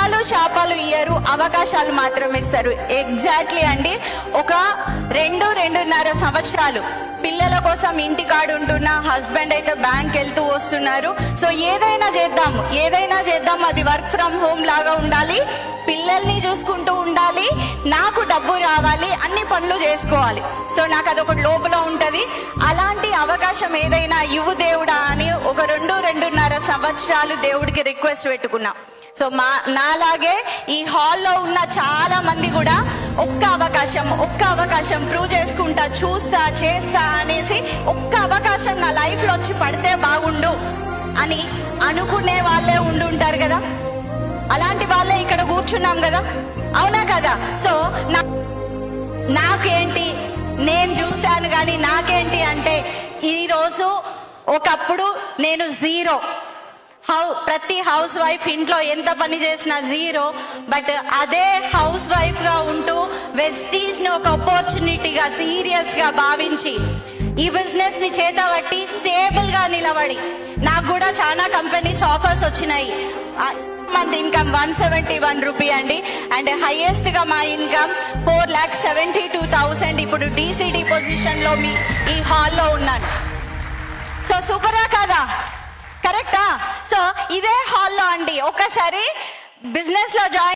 వరాలు శాపాలు ఇయ్యరు, అవకాశాలు మాత్రం ఇస్తారు. ఎగ్జాక్ట్లీ అండి. ఒక 2-2.5 సంవత్సరాలు పిల్లల కోసం ఇంటి కాడు ఉంటున్న హస్బెండ్ అయితే బ్యాంక్ వెళ్తూ వస్తున్నారు. సో ఏదైనా చేద్దాం, అది వర్క్ ఫ్రమ్ హోమ్ లాగా ఉండాలి, పిల్లల్ని చూసుకుంటూ ఉండాలి, నాకు డబ్బు రావాలి, అన్ని పనులు చేసుకోవాలి. సో నాకు అదొకటి లోపల ఉంటది. అలాంటి అవకాశం ఏదైనా ఇవ్వు దేవుడా అని ఒక 2-2.5 సంవత్సరాలు దేవుడికి రిక్వెస్ట్ పెట్టుకున్నా. సో నాలాగే ఈ హాల్లో ఉన్న చాలా మంది కూడా ఒక్క అవకాశం ప్రూవ్ చేసుకుంటా, చూస్తా, చేస్తా అనేసి ఒక్క అవకాశం నా లైఫ్ లో వచ్చి పడితే బాగుండు అని అనుకునే వాళ్ళే ఉండుంటారు కదా. అలాంటి వాళ్ళే ఇక్కడ కూర్చున్నాం కదా, అవునా కదా? సో నాకేంటి, నేను చూశాను కానీ నాకేంటి అంటే, ఈరోజు ఒకప్పుడు నేను జీరో, ప్రతి హౌస్ వైఫ్ ఇంట్లో ఎంత పని చేసినా జీరో. బట్ అదే హౌస్ వైఫ్ గా ఉంటూ వెస్టీజ్ ని ఒక ఆపర్చునిటీగా సీరియస్ గా భావించి ఈ బిజినెస్ ని చేతబట్టి స్టేబుల్ గా నిలబడి, నాకు కూడా చాలా కంపెనీస్ ఆఫర్స్ వచ్చినాయి. మంత్ ఇన్కమ్ 171 రూపీ అండి. అండ్ హైయెస్ట్ గా మా ఇన్కమ్ 4,72,000. ఇప్పుడు DCD పొజిషన్ లో ఈ హాల్లో ఉన్నాను. సో సూపరా కాదా? కరెక్టా? సో ఇదే హాల్లో అండి ఒకసారి బిజినెస్ లో జాయిన్